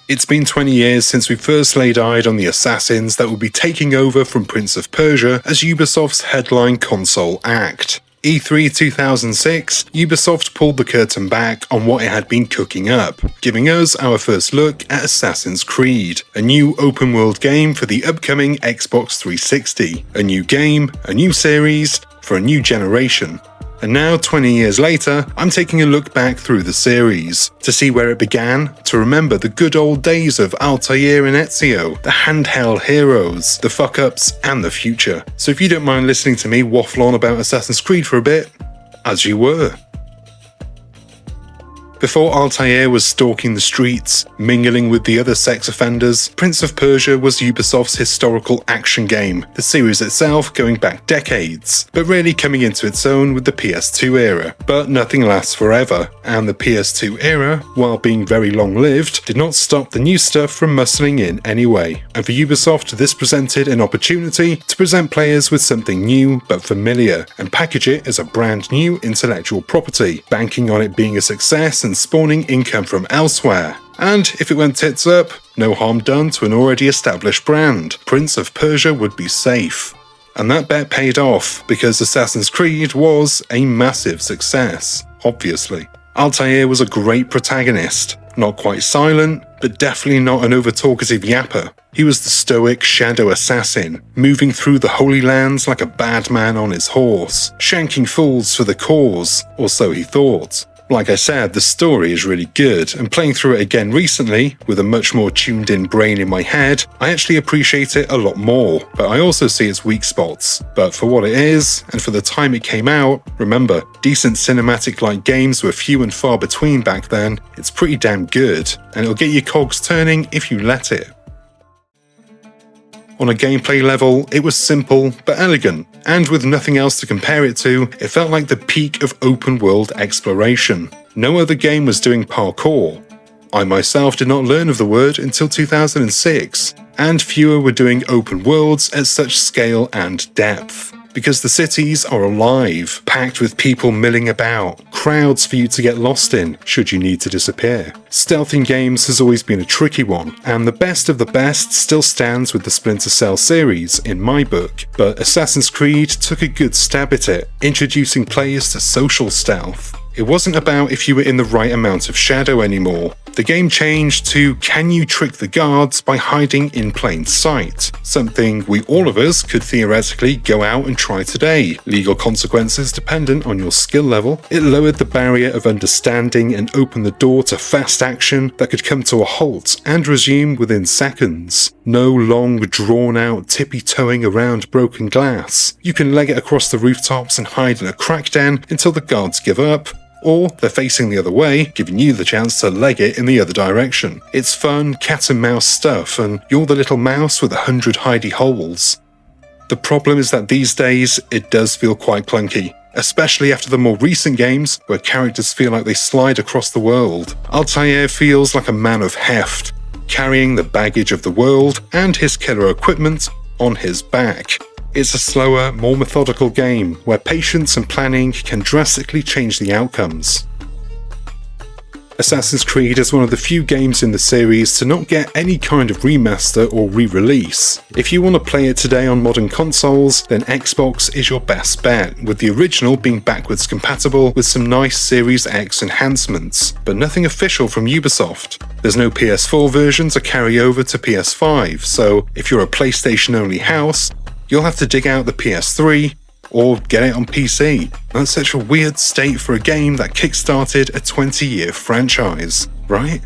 It's been 20 years since we first laid eyes on the assassins that will be taking over from Prince of Persia as Ubisoft's headline console act. E3 2006, Ubisoft pulled the curtain back on what it had been cooking up, giving us our first look at Assassin's Creed, a new open-world game for the upcoming Xbox 360. A new game, a new series, for a new generation. And now, 20 years later, I'm taking a look back through the series, to see where it began, to remember the good old days of Altair and Ezio, the handheld heroes, the fuck-ups, and the future. So if you don't mind listening to me waffle on about Assassin's Creed for a bit, as you were. Before Altair was stalking the streets, mingling with the other sex offenders, Prince of Persia was Ubisoft's historical action game, the series itself going back decades, but really coming into its own with the PS2 era. But nothing lasts forever, and the PS2 era, while being very long-lived, did not stop the new stuff from muscling in anyway. And for Ubisoft, this presented an opportunity to present players with something new but familiar, and package it as a brand new intellectual property, banking on it being a success and spawning income from elsewhere. And if it went tits up, no harm done to an already established brand. Prince of Persia would be safe. And that bet paid off, because Assassin's Creed was a massive success, obviously. Altair was a great protagonist, not quite silent, but definitely not an over-talkative yapper. He was the stoic shadow assassin, moving through the Holy Lands like a bad man on his horse, shanking fools for the cause, or so he thought. Like I said, the story is really good, and playing through it again recently, with a much more tuned in brain in my head, I actually appreciate it a lot more, but I also see its weak spots. But for what it is, and for the time it came out, remember, decent cinematic-like games were few and far between back then, it's pretty damn good, and it'll get your cogs turning if you let it. On a gameplay level, it was simple but elegant, and with nothing else to compare it to, it felt like the peak of open-world exploration. No other game was doing parkour. I myself did not learn of the word until 2006, and fewer were doing open worlds at such scale and depth. Because the cities are alive, packed with people milling about, crowds for you to get lost in, should you need to disappear. Stealth in games has always been a tricky one, and the best of the best still stands with the Splinter Cell series, in my book, but Assassin's Creed took a good stab at it, introducing players to social stealth. It wasn't about if you were in the right amount of shadow anymore. The game changed to, can you trick the guards by hiding in plain sight? Something all of us could theoretically go out and try today. Legal consequences dependent on your skill level. It lowered the barrier of understanding and opened the door to fast action that could come to a halt and resume within seconds. No long, drawn-out tippy-toeing around broken glass. You can leg it across the rooftops and hide in a crack den until the guards give up, or they're facing the other way, giving you the chance to leg it in the other direction. It's fun, cat and mouse stuff, and you're the little mouse with 100 hidey holes. The problem is that these days, it does feel quite clunky, especially after the more recent games, where characters feel like they slide across the world. Altair feels like a man of heft, carrying the baggage of the world and his killer equipment on his back. It's a slower, more methodical game, where patience and planning can drastically change the outcomes. Assassin's Creed is one of the few games in the series to not get any kind of remaster or re-release. If you want to play it today on modern consoles, then Xbox is your best bet, with the original being backwards compatible with some nice Series X enhancements, but nothing official from Ubisoft. There's no PS4 version to carry over to PS5, so if you're a PlayStation-only house, you'll have to dig out the PS3 or get it on PC. That's such a weird state for a game that kickstarted a 20-year franchise, right?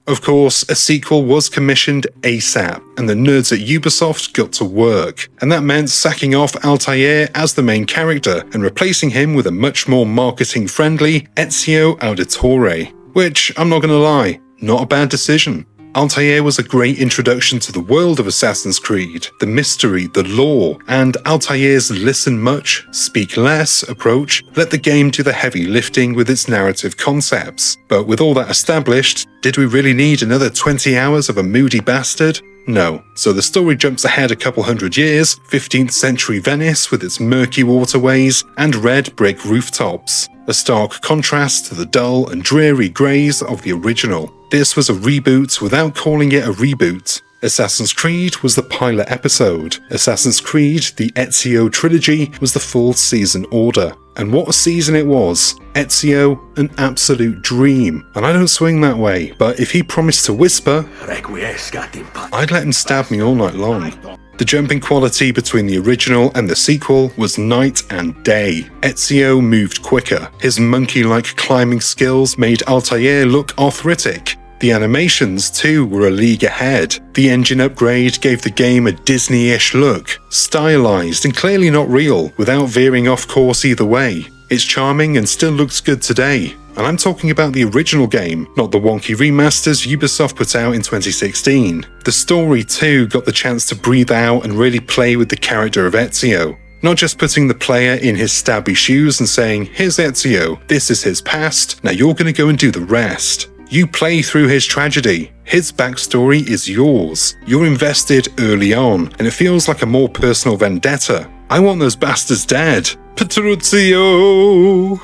Of course, a sequel was commissioned ASAP, and the nerds at Ubisoft got to work, and that meant sacking off Altair as the main character and replacing him with a much more marketing-friendly Ezio Auditore, which, I'm not gonna lie, not a bad decision. Altair was a great introduction to the world of Assassin's Creed, the mystery, the lore, and Altair's listen much, speak less approach let the game do the heavy lifting with its narrative concepts. But with all that established, did we really need another 20 hours of a moody bastard? No. So the story jumps ahead a couple hundred years, 15th century Venice with its murky waterways and red brick rooftops. A stark contrast to the dull and dreary greys of the original. This was a reboot without calling it a reboot. Assassin's Creed was the pilot episode. Assassin's Creed, the Ezio trilogy, was the full season order. And what a season it was. Ezio, an absolute dream. And I don't swing that way, but if he promised to whisper, I'd let him stab me all night long. The jumping quality between the original and the sequel was night and day. Ezio moved quicker. His monkey-like climbing skills made Altair look arthritic. The animations, too, were a league ahead. The engine upgrade gave the game a Disney-ish look, stylized and clearly not real, without veering off course either way. It's charming and still looks good today. And I'm talking about the original game, not the wonky remasters Ubisoft put out in 2016. The story, too, got the chance to breathe out and really play with the character of Ezio. Not just putting the player in his stabby shoes and saying, here's Ezio, this is his past, now you're going to go and do the rest. You play through his tragedy. His backstory is yours. You're invested early on, and it feels like a more personal vendetta. I want those bastards dead. Patrizio!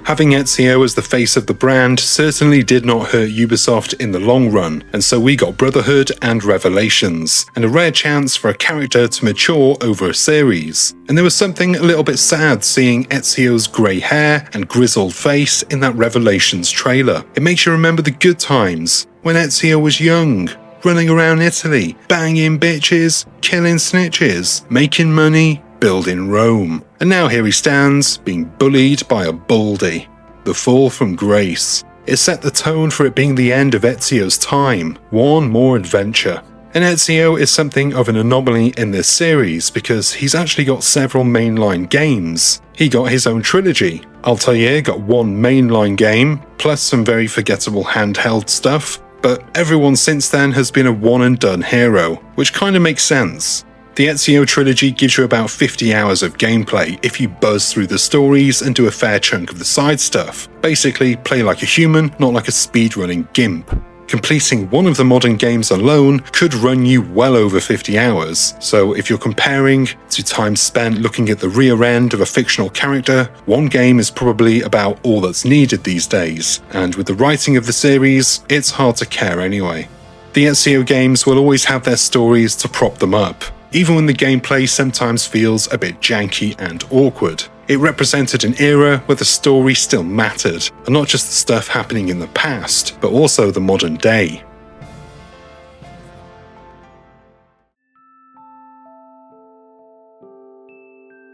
Having Ezio as the face of the brand certainly did not hurt Ubisoft in the long run, and so we got Brotherhood and Revelations, and a rare chance for a character to mature over a series. And there was something a little bit sad seeing Ezio's grey hair and grizzled face in that Revelations trailer. It makes you remember the good times, when Ezio was young, running around Italy, banging bitches, killing snitches, making money, building Rome. And now here he stands, being bullied by a baldy. The fall from grace. It set the tone for it being the end of Ezio's time. One more adventure. And Ezio is something of an anomaly in this series because he's actually got several mainline games. He got his own trilogy. Altair got one mainline game, plus some very forgettable handheld stuff, but everyone since then has been a one-and-done hero, which kind of makes sense. The Ezio trilogy gives you about 50 hours of gameplay if you buzz through the stories and do a fair chunk of the side stuff. Basically, play like a human, not like a speedrunning gimp. Completing one of the modern games alone could run you well over 50 hours, so if you're comparing to time spent looking at the rear end of a fictional character, one game is probably about all that's needed these days, and with the writing of the series, it's hard to care anyway. The Ezio games will always have their stories to prop them up, even when the gameplay sometimes feels a bit janky and awkward. It represented an era where the story still mattered, and not just the stuff happening in the past, but also the modern day.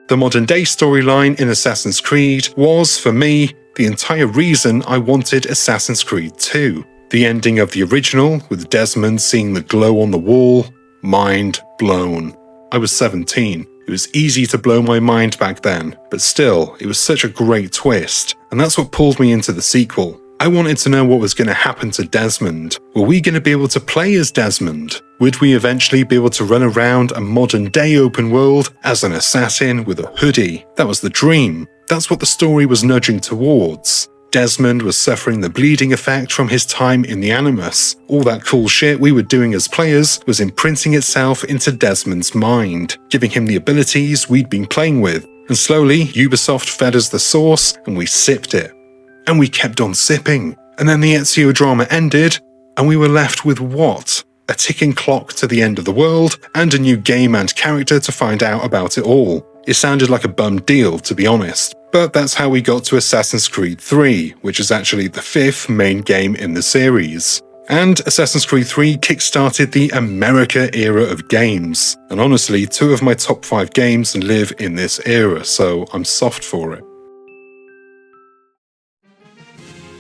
The modern day storyline in Assassin's Creed was, for me, the entire reason I wanted Assassin's Creed 2. The ending of the original, with Desmond seeing the glow on the wall, mind blown. I was 17. It was easy to blow my mind back then, but still, it was such a great twist, and that's what pulled me into the sequel. I wanted to know what was going to happen to Desmond. Were we going to be able to play as Desmond? Would we eventually be able to run around a modern day open world as an assassin with a hoodie? That was the dream. That's what the story was nudging towards. Desmond was suffering the bleeding effect from his time in the Animus. All that cool shit we were doing as players was imprinting itself into Desmond's mind, giving him the abilities we'd been playing with. And slowly, Ubisoft fed us the sauce and we sipped it. And we kept on sipping. And then the Ezio drama ended, and we were left with what? A ticking clock to the end of the world, and a new game and character to find out about it all. It sounded like a bum deal, to be honest. But that's how we got to Assassin's Creed 3, which is actually the 5th main game in the series. And Assassin's Creed 3 kickstarted the America era of games. And honestly, 2 of my top 5 games live in this era, so I'm soft for it.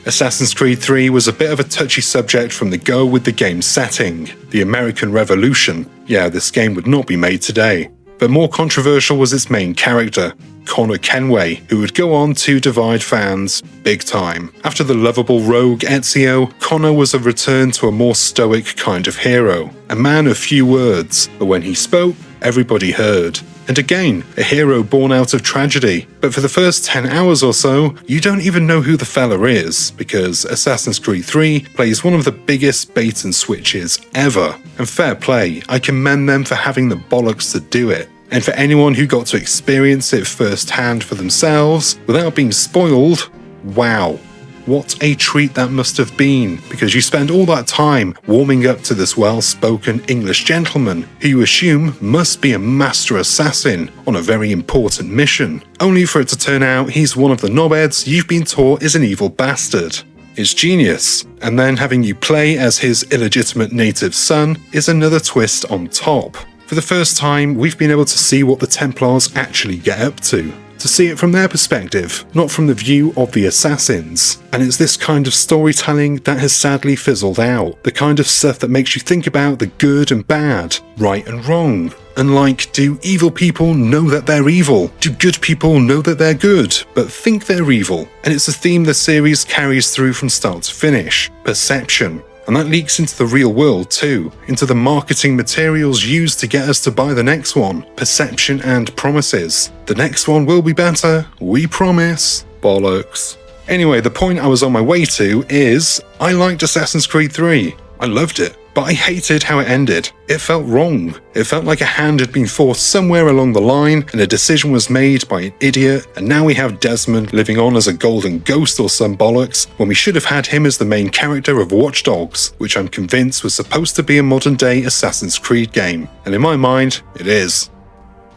Assassin's Creed 3 was a bit of a touchy subject from the go with the game's setting, the American Revolution. Yeah, this game would not be made today. But more controversial was its main character, Connor Kenway, who would go on to divide fans big time. After the lovable rogue Ezio, Connor was a return to a more stoic kind of hero, a man of few words, but when he spoke, everybody heard. And again, a hero born out of tragedy. But for the first 10 hours or so, you don't even know who the fella is, because Assassin's Creed 3 plays one of the biggest bait and switches ever. And fair play, I commend them for having the bollocks to do it. And for anyone who got to experience it firsthand for themselves, without being spoiled, wow. What a treat that must have been, because you spend all that time warming up to this well-spoken English gentleman who you assume must be a master assassin on a very important mission, only for it to turn out he's one of the knobheads you've been taught is an evil bastard. It's genius, and then having you play as his illegitimate native son is another twist on top. For the first time, we've been able to see what the Templars actually get up to see it from their perspective, not from the view of the assassins. And it's this kind of storytelling that has sadly fizzled out, the kind of stuff that makes you think about the good and bad, right and wrong. And like, do evil people know that they're evil? Do good people know that they're good, but think they're evil? And it's a theme the series carries through from start to finish: perception. And that leaks into the real world too, into the marketing materials used to get us to buy the next one. Perception and promises. The next one will be better, we promise. Bollocks. Anyway, the point I was on my way to is, I liked Assassin's Creed 3. I loved it, but I hated how it ended. It felt wrong. It felt like a hand had been forced somewhere along the line and a decision was made by an idiot, and now we have Desmond living on as a golden ghost or some bollocks, when we should have had him as the main character of Watch Dogs, which I'm convinced was supposed to be a modern-day Assassin's Creed game. And in my mind, it is.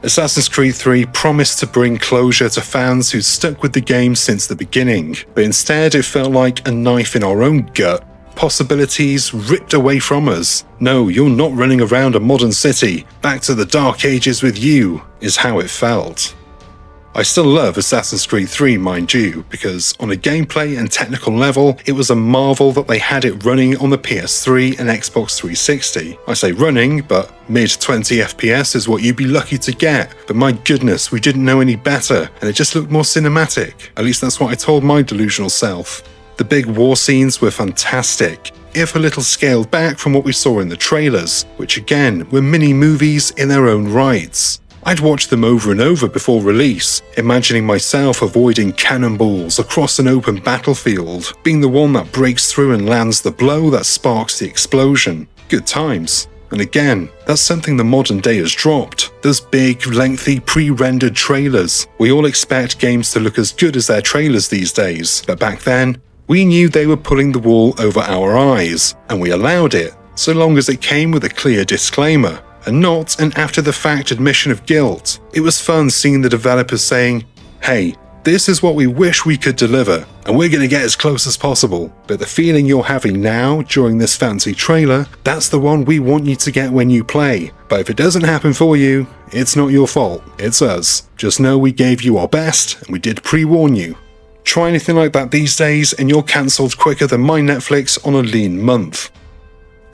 Assassin's Creed 3 promised to bring closure to fans who'd stuck with the game since the beginning, but instead it felt like a knife in our own gut. Possibilities ripped away from us. No, you're not running around a modern city. Back to the Dark Ages with you, is how it felt. I still love Assassin's Creed 3, mind you, because on a gameplay and technical level, it was a marvel that they had it running on the PS3 and Xbox 360. I say running, but mid-20 FPS is what you'd be lucky to get. But my goodness, we didn't know any better, and it just looked more cinematic. At least that's what I told my delusional self. The big war scenes were fantastic, if a little scaled back from what we saw in the trailers, which again were mini-movies in their own rights. I'd watched them over and over before release, imagining myself avoiding cannonballs across an open battlefield, being the one that breaks through and lands the blow that sparks the explosion. Good times. And again, that's something the modern day has dropped. Those big, lengthy, pre-rendered trailers. We all expect games to look as good as their trailers these days, but back then, we knew they were pulling the wool over our eyes, and we allowed it, so long as it came with a clear disclaimer, and not an after-the-fact admission of guilt. It was fun seeing the developers saying, hey, this is what we wish we could deliver, and we're going to get as close as possible. But the feeling you're having now during this fancy trailer, that's the one we want you to get when you play. But if it doesn't happen for you, it's not your fault, it's us. Just know we gave you our best, and we did pre-warn you. Try anything like that these days and you're cancelled quicker than my Netflix on a lean month.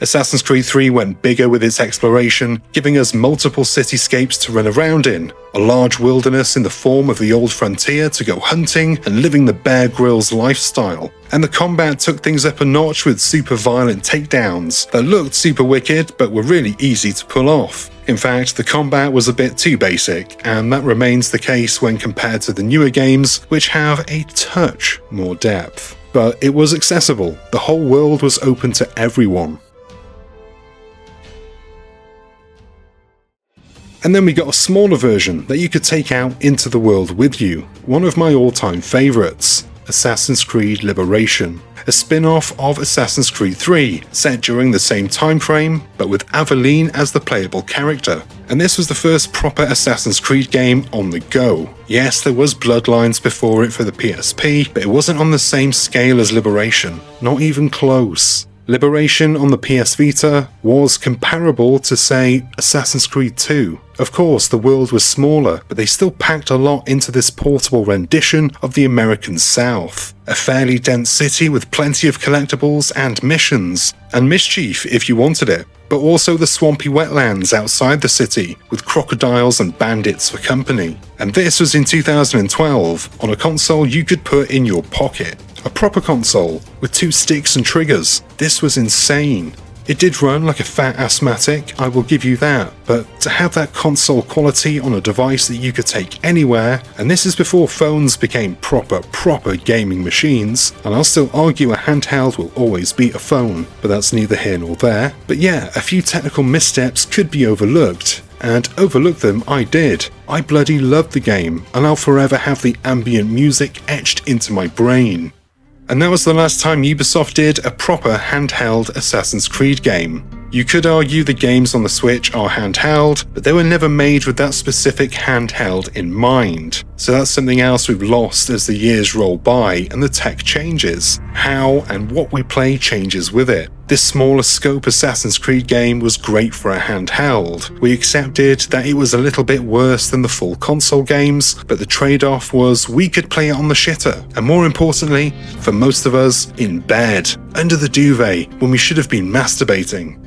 Assassin's Creed 3 went bigger with its exploration, giving us multiple cityscapes to run around in, a large wilderness in the form of the old frontier to go hunting and living the Bear Grylls lifestyle. And the combat took things up a notch with super violent takedowns that looked super wicked but were really easy to pull off. In fact, the combat was a bit too basic, and that remains the case when compared to the newer games, which have a touch more depth. But it was accessible, the whole world was open to everyone. And then we got a smaller version that you could take out into the world with you, one of my all-time favourites, Assassin's Creed Liberation, a spin-off of Assassin's Creed 3, set during the same time frame, but with Aveline as the playable character. And this was the first proper Assassin's Creed game on the go. Yes, there was Bloodlines before it for the PSP, but it wasn't on the same scale as Liberation, not even close. Liberation on the PS Vita was comparable to, say, Assassin's Creed 2. Of course, the world was smaller, but they still packed a lot into this portable rendition of the American South. A fairly dense city with plenty of collectibles and missions, and mischief if you wanted it, but also the swampy wetlands outside the city, with crocodiles and bandits for company. And this was in 2012, on a console you could put in your pocket. A proper console, with 2 sticks and triggers. This was insane. It did run like a fat asthmatic, I will give you that, but to have that console quality on a device that you could take anywhere, and this is before phones became proper gaming machines, and I'll still argue a handheld will always beat a phone, but that's neither here nor there. But yeah, a few technical missteps could be overlooked, and overlook them I did. I bloody loved the game, and I'll forever have the ambient music etched into my brain. And that was the last time Ubisoft did a proper handheld Assassin's Creed game. You could argue the games on the Switch are handheld, but they were never made with that specific handheld in mind. So that's something else we've lost as the years roll by and the tech changes. How and what we play changes with it. This smaller scope Assassin's Creed game was great for a handheld. We accepted that it was a little bit worse than the full console games, but the trade-off was we could play it on the shitter, and more importantly, for most of us, in bed, under the duvet, when we should have been masturbating.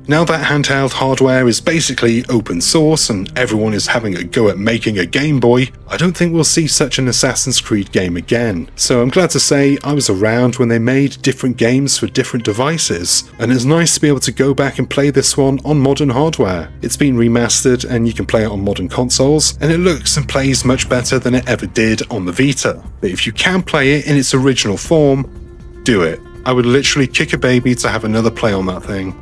Now that handheld hardware is basically open source and everyone is having a go at making a Game Boy, I don't think we'll see such an Assassin's Creed game again. So I'm glad to say I was around when they made different games for different devices, and it's nice to be able to go back and play this one on modern hardware. It's been remastered and you can play it on modern consoles, and it looks and plays much better than it ever did on the Vita. But if you can play it in its original form, do it. I would literally kick a baby to have another play on that thing.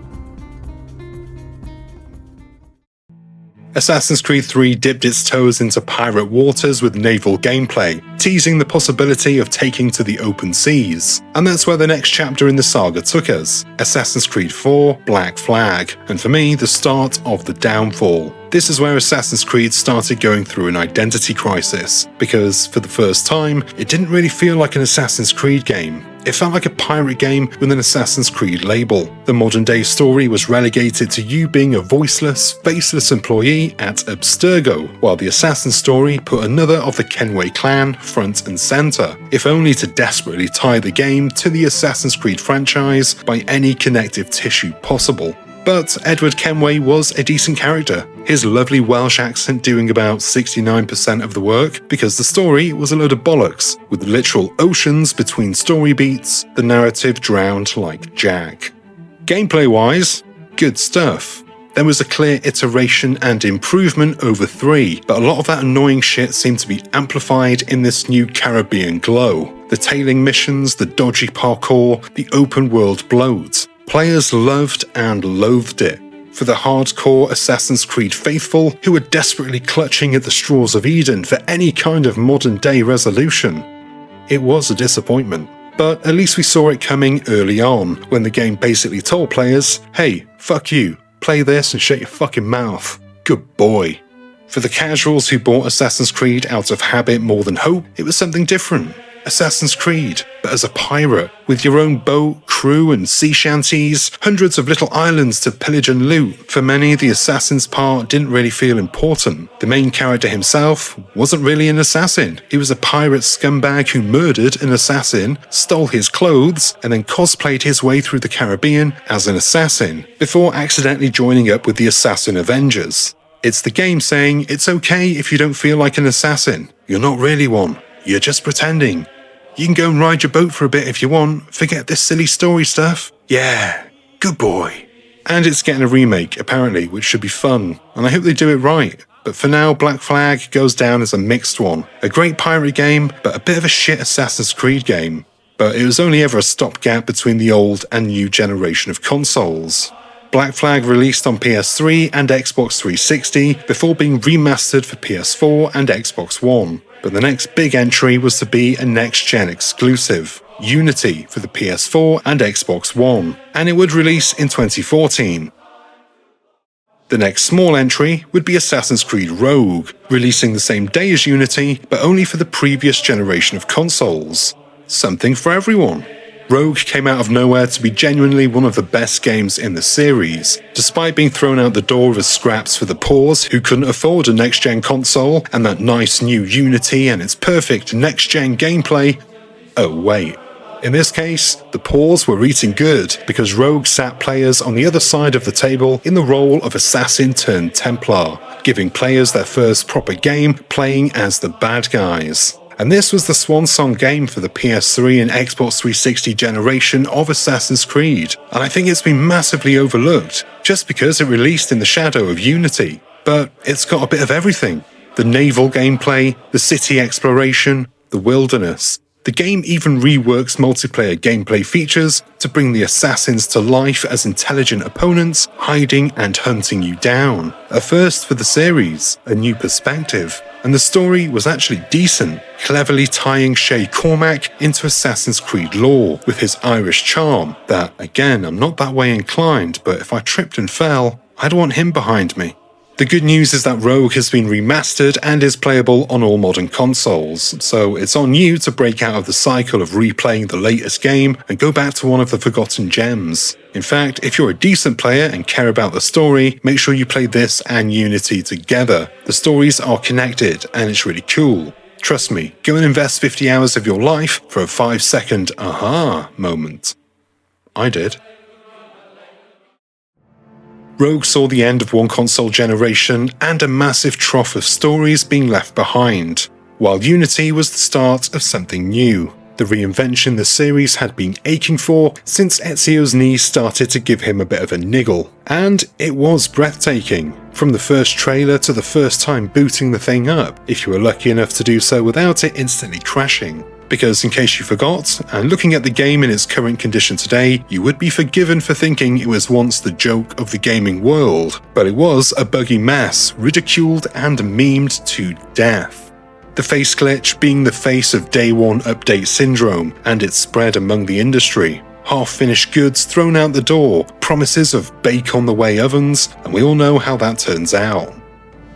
Assassin's Creed 3 dipped its toes into pirate waters with naval gameplay, teasing the possibility of taking to the open seas. And that's where the next chapter in the saga took us, Assassin's Creed 4 Black Flag, and for me, the start of the downfall. This is where Assassin's Creed started going through an identity crisis, because for the first time, it didn't really feel like an Assassin's Creed game. It felt like a pirate game with an Assassin's Creed label. The modern day story was relegated to you being a voiceless, faceless employee at Abstergo, while the Assassin story put another of the Kenway clan front and center, if only to desperately tie the game to the Assassin's Creed franchise by any connective tissue possible. But Edward Kenway was a decent character, his lovely Welsh accent doing about 69% of the work, because the story was a load of bollocks, with literal oceans between story beats, the narrative drowned like Jack. Gameplay-wise, good stuff. There was a clear iteration and improvement over 3, but a lot of that annoying shit seemed to be amplified in this new Caribbean glow. The tailing missions, the dodgy parkour, the open world bloat. Players loved and loathed it. For the hardcore Assassin's Creed faithful who were desperately clutching at the straws of Eden for any kind of modern day resolution, it was a disappointment. But at least we saw it coming early on, when the game basically told players, hey, fuck you, play this and shut your fucking mouth. Good boy. For the casuals who bought Assassin's Creed out of habit more than hope, it was something different. Assassin's Creed, but as a pirate, with your own boat, crew and sea shanties, hundreds of little islands to pillage and loot. For many, the assassin's part didn't really feel important. The main character himself wasn't really an assassin. He was a pirate scumbag who murdered an assassin, stole his clothes, and then cosplayed his way through the Caribbean as an assassin, before accidentally joining up with the Assassin Avengers. It's the game saying it's okay if you don't feel like an assassin. You're not really one. You're just pretending. You can go and ride your boat for a bit if you want, forget this silly story stuff. Yeah, good boy. And it's getting a remake, apparently, which should be fun, and I hope they do it right. But for now, Black Flag goes down as a mixed one. A great pirate game, but a bit of a shit Assassin's Creed game. But it was only ever a stopgap between the old and new generation of consoles. Black Flag released on PS3 and Xbox 360 before being remastered for PS4 and Xbox One. But the next big entry was to be a next-gen exclusive, Unity for the PS4 and Xbox One, and it would release in 2014. The next small entry would be Assassin's Creed Rogue, releasing the same day as Unity, but only for the previous generation of consoles. Something for everyone. Rogue came out of nowhere to be genuinely one of the best games in the series, despite being thrown out the door as scraps for the poors who couldn't afford a next-gen console and that nice new Unity and its perfect next-gen gameplay. Oh wait. In this case, the poors were eating good because Rogue sat players on the other side of the table in the role of assassin turned Templar, giving players their first proper game playing as the bad guys. And this was the swan song game for the PS3 and Xbox 360 generation of Assassin's Creed, and I think it's been massively overlooked, just because it released in the shadow of Unity. But it's got a bit of everything. The naval gameplay, the city exploration, the wilderness. The game even reworks multiplayer gameplay features to bring the assassins to life as intelligent opponents, hiding and hunting you down. A first for the series, a new perspective. And the story was actually decent, cleverly tying Shay Cormac into Assassin's Creed lore with his Irish charm that, again, I'm not that way inclined, but if I tripped and fell, I'd want him behind me. The good news is that Rogue has been remastered and is playable on all modern consoles, so it's on you to break out of the cycle of replaying the latest game and go back to one of the forgotten gems. In fact, if you're a decent player and care about the story, make sure you play this and Unity together. The stories are connected and it's really cool. Trust me, go and invest 50 hours of your life for a 5-second aha moment. I did. Rogue saw the end of one console generation and a massive trough of stories being left behind, while Unity was the start of something new, the reinvention the series had been aching for since Ezio's knees started to give him a bit of a niggle. And it was breathtaking, from the first trailer to the first time booting the thing up, if you were lucky enough to do so without it instantly crashing. Because in case you forgot, and looking at the game in its current condition today, you would be forgiven for thinking it was once the joke of the gaming world, but it was a buggy mess, ridiculed and memed to death. The face glitch being the face of Day 1 update syndrome, and its spread among the industry. Half-finished goods thrown out the door, promises of bake-on-the-way ovens, and we all know how that turns out.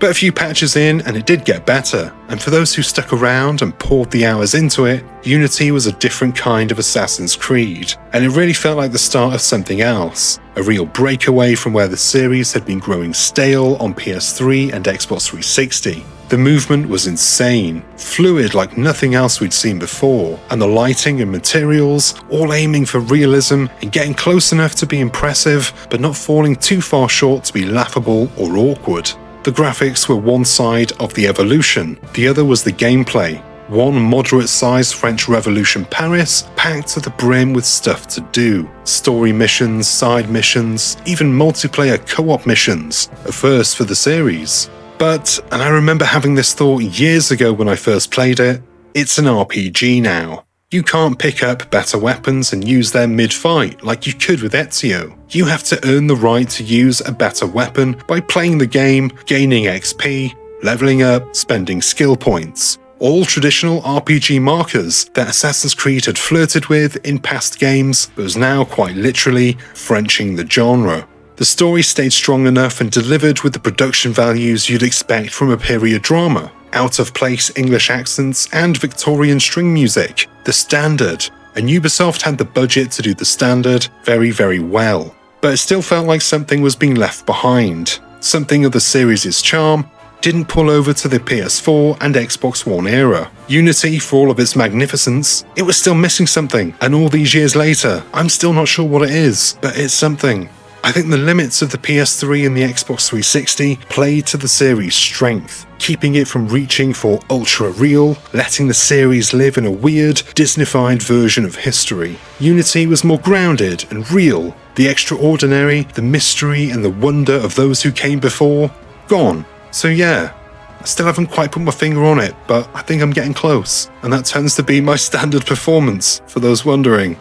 But a few patches in and it did get better, and for those who stuck around and poured the hours into it, Unity was a different kind of Assassin's Creed, and it really felt like the start of something else, a real breakaway from where the series had been growing stale on PS3 and Xbox 360. The movement was insane, fluid like nothing else we'd seen before, and the lighting and materials, all aiming for realism and getting close enough to be impressive, but not falling too far short to be laughable or awkward. The graphics were one side of the evolution, the other was the gameplay. One moderate-sized French Revolution Paris, packed to the brim with stuff to do. Story missions, side missions, even multiplayer co-op missions, a first for the series. But, and I remember having this thought years ago when I first played it, it's an RPG now. You can't pick up better weapons and use them mid-fight like you could with Ezio. You have to earn the right to use a better weapon by playing the game, gaining XP, leveling up, spending skill points. All traditional RPG markers that Assassin's Creed had flirted with in past games, but was now quite literally Frenching the genre. The story stayed strong enough and delivered with the production values you'd expect from a period drama. Out-of-place English accents and Victorian string music, the standard, and Ubisoft had the budget to do the standard very, very well. But it still felt like something was being left behind. Something of the series' charm didn't pull over to the PS4 and Xbox One era. Unity, for all of its magnificence, it was still missing something, and all these years later, I'm still not sure what it is, but it's something. I think the limits of the PS3 and the Xbox 360 played to the series' strength, keeping it from reaching for ultra-real, letting the series live in a weird, Disneyfied version of history. Unity was more grounded and real. The extraordinary, the mystery and the wonder of those who came before, gone. So yeah, I still haven't quite put my finger on it, but I think I'm getting close, and that tends to be my standard performance, for those wondering.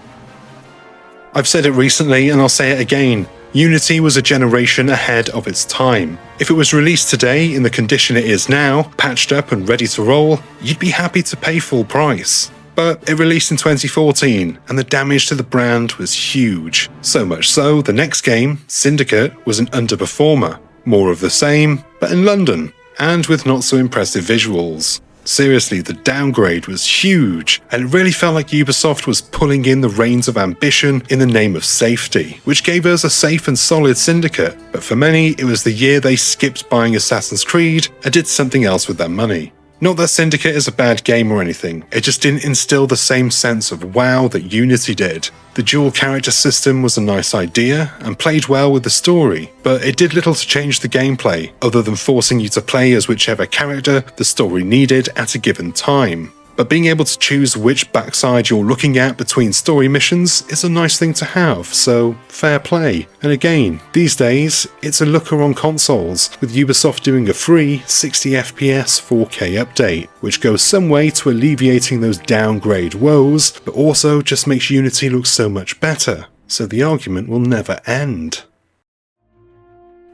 I've said it recently and I'll say it again. Unity was a generation ahead of its time. If it was released today in the condition it is now, patched up and ready to roll, you'd be happy to pay full price. But it released in 2014, and the damage to the brand was huge. So much so, the next game, Syndicate, was an underperformer. More of the same, but in London, and with not so impressive visuals. Seriously, the downgrade was huge, and it really felt like Ubisoft was pulling in the reins of ambition in the name of safety, which gave us a safe and solid Syndicate, but for many it was the year they skipped buying Assassin's Creed and did something else with their money. Not that Syndicate is a bad game or anything, it just didn't instill the same sense of wow that Unity did. The dual character system was a nice idea and played well with the story, but it did little to change the gameplay, other than forcing you to play as whichever character the story needed at a given time. but being able to choose which backside you're looking at between story missions is a nice thing to have, so fair play. And again, these days, it's a looker on consoles, with Ubisoft doing a free 60fps 4K update, which goes some way to alleviating those downgrade woes, but also just makes Unity look so much better, so the argument will never end.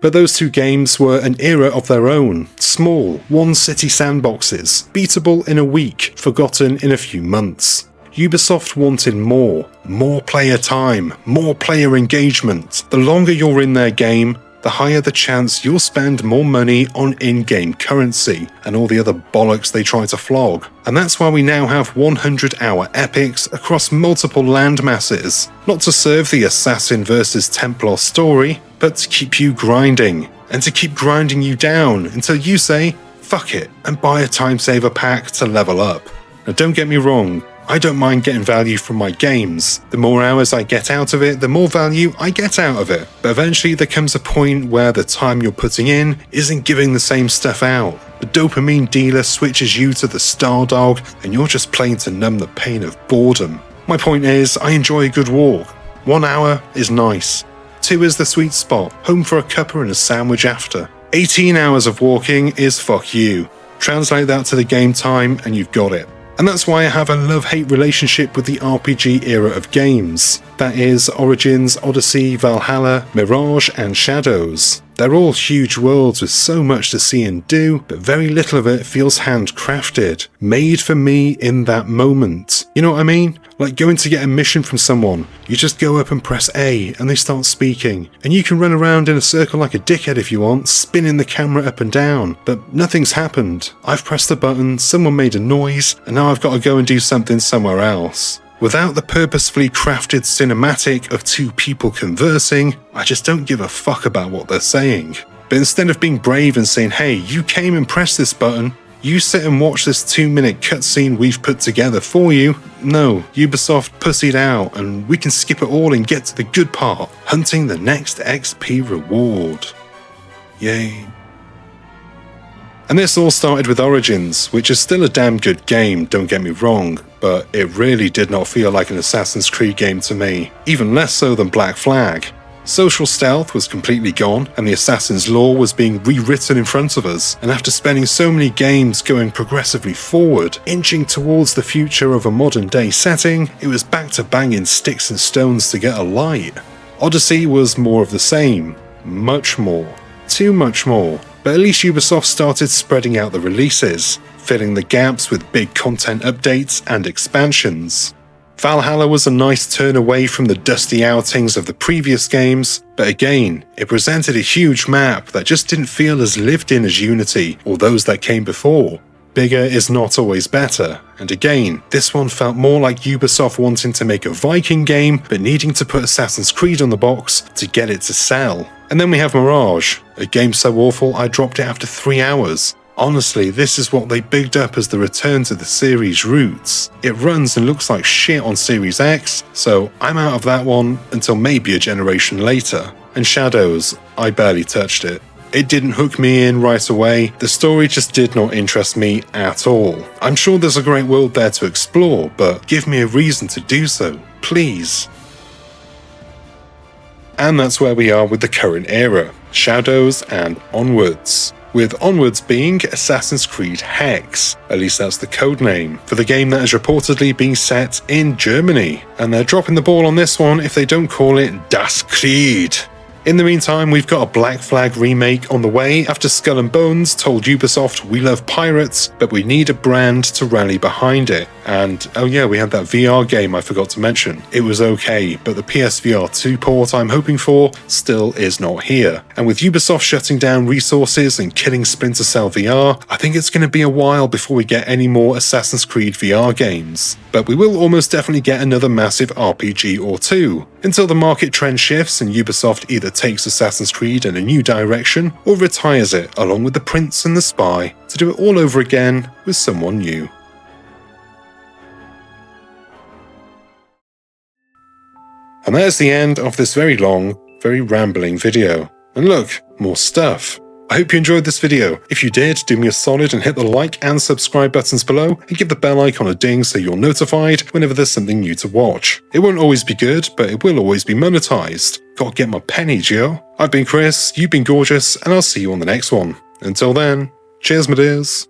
But those two games were an era of their own, small, one-city sandboxes, beatable in a week, forgotten in a few months. Ubisoft wanted more player time, more player engagement. The longer you're in their game, the higher the chance you'll spend more money on in-game currency and all the other bollocks they try to flog. And that's why we now have 100-hour epics across multiple landmasses, not to serve the Assassin versus Templar story, but to keep you grinding, and to keep grinding you down until you say, fuck it, and buy a time saver pack to level up. Now don't get me wrong, I don't mind getting value from my games. The more hours I get out of it, the more value I get out of it. But eventually there comes a point where the time you're putting in isn't giving the same stuff out. The dopamine dealer switches you to the star dog, and you're just playing to numb the pain of boredom. My point is, I enjoy a good walk. 1 hour is nice. 2 is the sweet spot, home for a cuppa and a sandwich after. 18 hours of walking is fuck you. Translate that to the game time and you've got it. And that's why I have a love-hate relationship with the RPG era of games. That is, Origins, Odyssey, Valhalla, Mirage, and Shadows. They're all huge worlds with so much to see and do, but very little of it feels handcrafted, made for me in that moment. You know what I mean? Like going to get a mission from someone, you just go up and press A and they start speaking, and you can run around in a circle like a dickhead if you want, spinning the camera up and down, but nothing's happened. I've pressed the button, someone made a noise, and now I've got to go and do something somewhere else. Without the purposefully crafted cinematic of two people conversing, I just don't give a fuck about what they're saying. But instead of being brave and saying, hey, you came and pressed this button, you sit and watch this 2-minute cutscene we've put together for you. No, Ubisoft pussied out and we can skip it all and get to the good part, hunting the next XP reward. Yay. And this all started with Origins, which is still a damn good game, don't get me wrong, but it really did not feel like an Assassin's Creed game to me, even less so than Black Flag. Social stealth was completely gone, and the Assassin's lore was being rewritten in front of us, and after spending so many games going progressively forward, inching towards the future of a modern day setting, it was back to banging sticks and stones to get a light. Odyssey was more of the same. Much more. Too much more. But at least Ubisoft started spreading out the releases, filling the gaps with big content updates and expansions. Valhalla was a nice turn away from the dusty outings of the previous games, but again, it presented a huge map that just didn't feel as lived in as Unity or those that came before. Bigger is not always better, and again, this one felt more like Ubisoft wanting to make a Viking game but needing to put Assassin's Creed on the box to get it to sell. And then we have Mirage, a game so awful I dropped it after 3 hours. Honestly, this is what they bigged up as the return to the series' roots. It runs and looks like shit on Series X, so I'm out of that one until maybe a generation later. And Shadows, I barely touched it. It didn't hook me in right away, the story just did not interest me at all. I'm sure there's a great world there to explore, but give me a reason to do so, please. And that's where we are with the current era, Shadows and Onwards. With Onwards being Assassin's Creed Hex, at least that's the codename, for the game that is reportedly being set in Germany. And they're dropping the ball on this one if they don't call it Das Creed. In the meantime, we've got a Black Flag remake on the way after Skull and Bones told Ubisoft we love pirates, but we need a brand to rally behind it. And oh yeah, we had that VR game I forgot to mention. It was okay, but the PSVR 2 port I'm hoping for still is not here. And with Ubisoft shutting down resources and killing Splinter Cell VR, I think it's going to be a while before we get any more Assassin's Creed VR games. But we will almost definitely get another massive RPG or two, until the market trend shifts and Ubisoft either takes Assassin's Creed in a new direction or retires it along with The Prince and the Spy to do it all over again with someone new. And that is the end of this very long, very rambling video. And look, more stuff. I hope you enjoyed this video. If you did, do me a solid and hit the like and subscribe buttons below, and give the bell icon a ding so you're notified whenever there's something new to watch. It won't always be good, but it will always be monetized. Gotta get my pennies, yo. I've been Chris, you've been gorgeous, and I'll see you on the next one. Until then, cheers my dears.